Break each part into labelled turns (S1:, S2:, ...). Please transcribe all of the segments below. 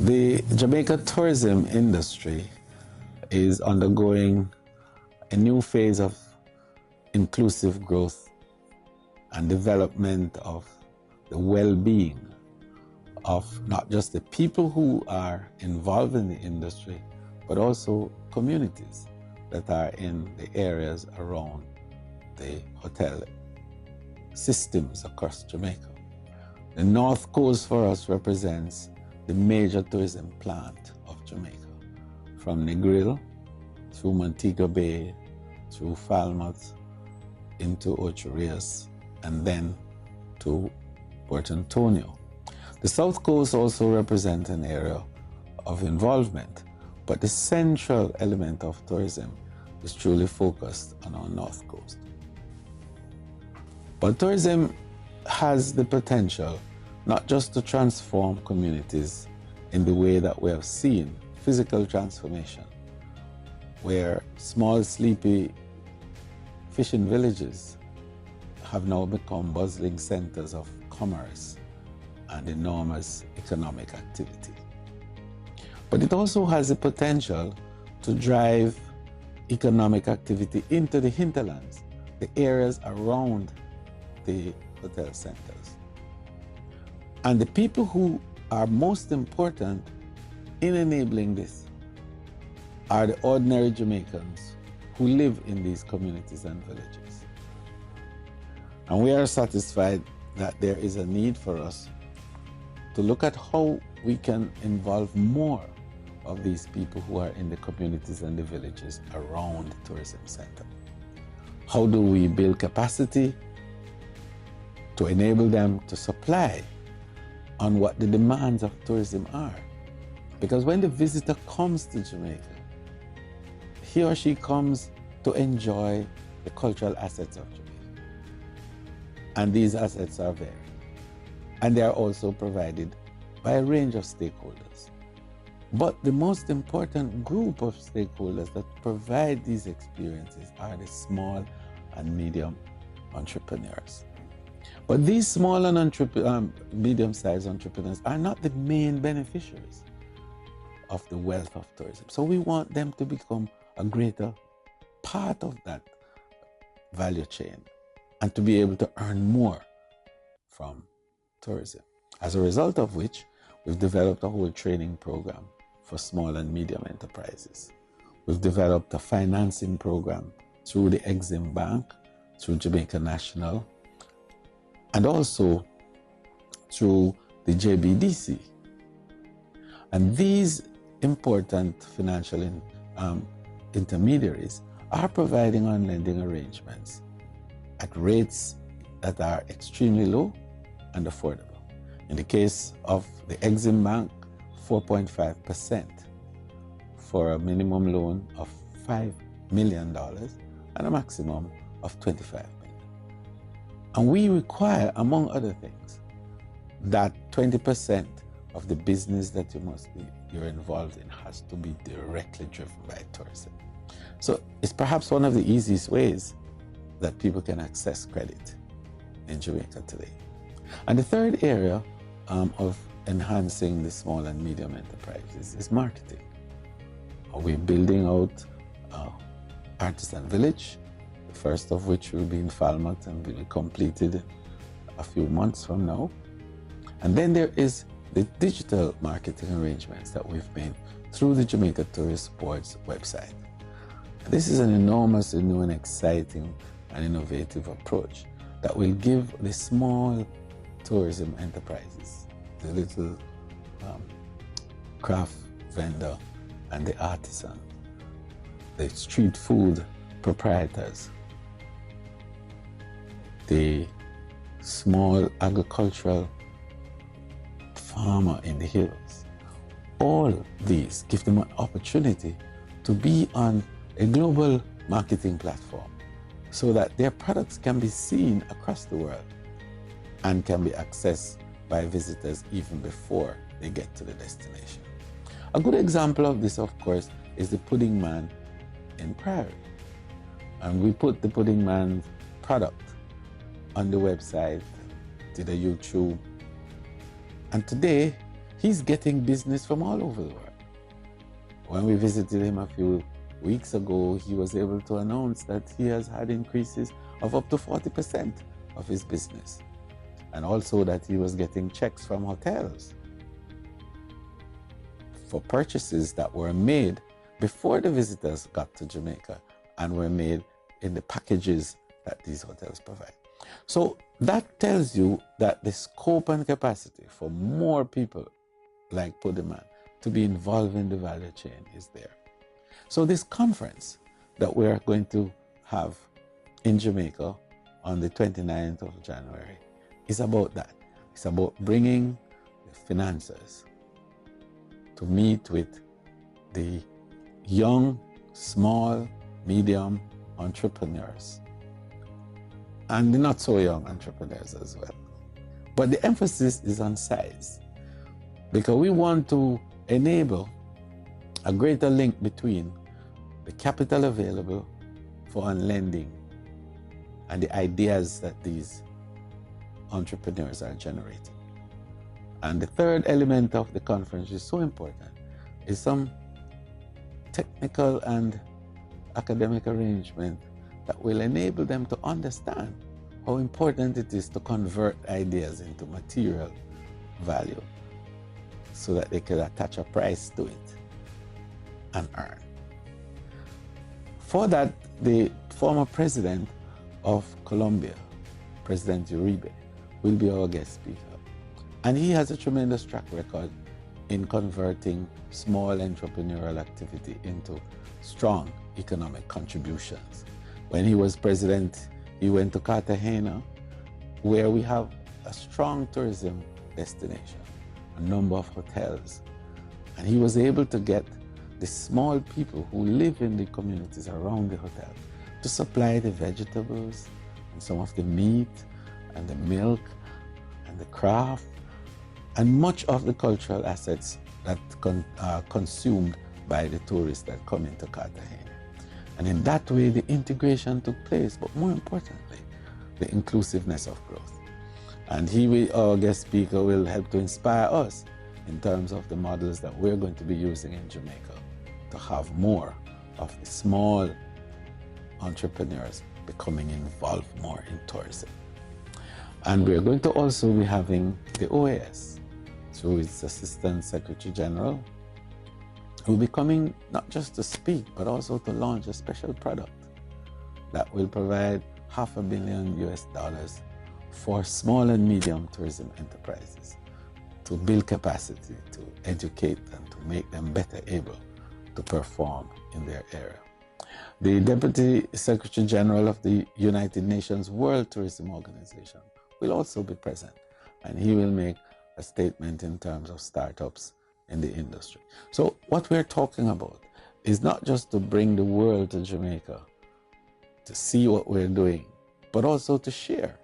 S1: The Jamaica tourism industry is undergoing a new phase of inclusive growth and development of the well-being of not just the people who are involved in the industry, but also communities that are in the areas around the hotel systems across Jamaica. The North Coast for us represents the major tourism plant of Jamaica, from Negril through Montego Bay, through Falmouth, into Ocho Rios, and then to Port Antonio. The South Coast also represents an area of involvement, but the central element of tourism is truly focused on our North Coast. But tourism has the potential not just to transform communities in the way that we have seen physical transformation, where small, sleepy fishing villages have now become bustling centers of commerce and enormous economic activity. But it also has the potential to drive economic activity into the hinterlands, the areas around the hotel centers. And the people who are most important in enabling this are the ordinary Jamaicans who live in these communities and villages. And we are satisfied that there is a need for us to look at how we can involve more of these people who are in the communities and the villages around the tourism center. How do we build capacity to enable them to supply on what the demands of tourism are? Because when the visitor comes to Jamaica, he or she comes to enjoy the cultural assets of Jamaica. And these assets are varied. And they are also provided by a range of stakeholders. But the most important group of stakeholders that provide these experiences are the small and medium entrepreneurs. But these small and medium-sized entrepreneurs are not the main beneficiaries of the wealth of tourism. So we want them to become a greater part of that value chain and to be able to earn more from tourism. As a result of which, we've developed a whole training program for small and medium enterprises. We've developed a financing program through the Exim Bank, through Jamaica National, and also through the JBDC. And these important financial intermediaries are providing on lending arrangements at rates that are extremely low and affordable. In the case of the Exim Bank, 4.5% for a minimum loan of $5 million and a maximum of $25 million. And we require, among other things, that 20% of the business that you're involved in has to be directly driven by tourism. So it's perhaps one of the easiest ways that people can access credit in Jamaica today. And the third area of enhancing the small and medium enterprises is marketing. We're building out Artisan Village, the first of which will be in Falmouth and will be completed a few months from now. And then there is the digital marketing arrangements that we've made through the Jamaica Tourist Board's website. This is an enormously new and exciting and innovative approach that will give the small tourism enterprises, the little craft vendor and the artisan, the street food proprietors, the small agricultural farmer in the hills. All these give them an opportunity to be on a global marketing platform so that their products can be seen across the world and can be accessed by visitors even before they get to the destination. A good example of this, of course, is the Pudding Man in Prairie. And we put the Pudding Man product on the website, did a YouTube, and today He's getting business from all over the world. When we visited him a few weeks ago, he was able to announce that he has had increases of up to 40% of his business. And also that he was getting checks from hotels for purchases that were made before the visitors got to Jamaica and were made in the packages that these hotels provide. So that tells you that the scope and capacity for more people like Pudeman to be involved in the value chain is there. So this conference that we're going to have in Jamaica on the 29th of January is about that. It's about bringing the financiers to meet with the young, small, medium entrepreneurs and the not so young entrepreneurs as well. But the emphasis is on size, because we want to enable a greater link between the capital available for lending and the ideas that these entrepreneurs are generating. And the third element of the conference is so important is some technical and academic arrangement that will enable them to understand how important it is to convert ideas into material value so that they can attach a price to it and earn. For that, the former president of Colombia, President Uribe, will be our guest speaker. And he has a tremendous track record in converting small entrepreneurial activity into strong economic contributions. When he was president, he went to Cartagena, where we have a strong tourism destination, a number of hotels. And he was able to get the small people who live in the communities around the hotel to supply the vegetables and some of the meat and the milk and the craft and much of the cultural assets that are consumed by the tourists that come into Cartagena. And in that way, the integration took place, but more importantly, the inclusiveness of growth. And he, our guest speaker, will help to inspire us in terms of the models that we're going to be using in Jamaica to have more of the small entrepreneurs becoming involved more in tourism. And we're going to also be having the OAS, through its Assistant Secretary General, who will be coming not just to speak, but also to launch a special product that will provide $500 million for small and medium tourism enterprises to build capacity, to educate and to make them better able to perform in their area. The Deputy Secretary General of the United Nations World Tourism Organization will also be present, and he will make a statement in terms of startups in the industry. So what we're talking about is not just to bring the world to Jamaica to see what we're doing, but also to share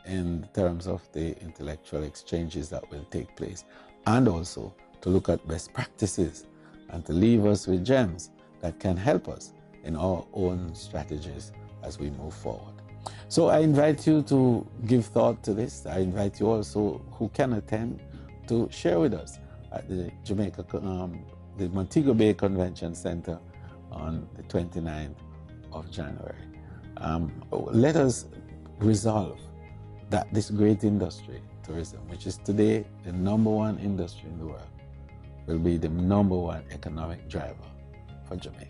S1: in terms of the intellectual exchanges that will take place, and also to look at best practices and to leave us with gems that can help us in our own strategies as we move forward. So I invite you to give thought to this. I invite you also who can attend to share with us at the the Montego Bay Convention Center on the 29th of January. Let us resolve that this great industry, tourism, which is today the #1 industry in the world, will be the #1 economic driver for Jamaica.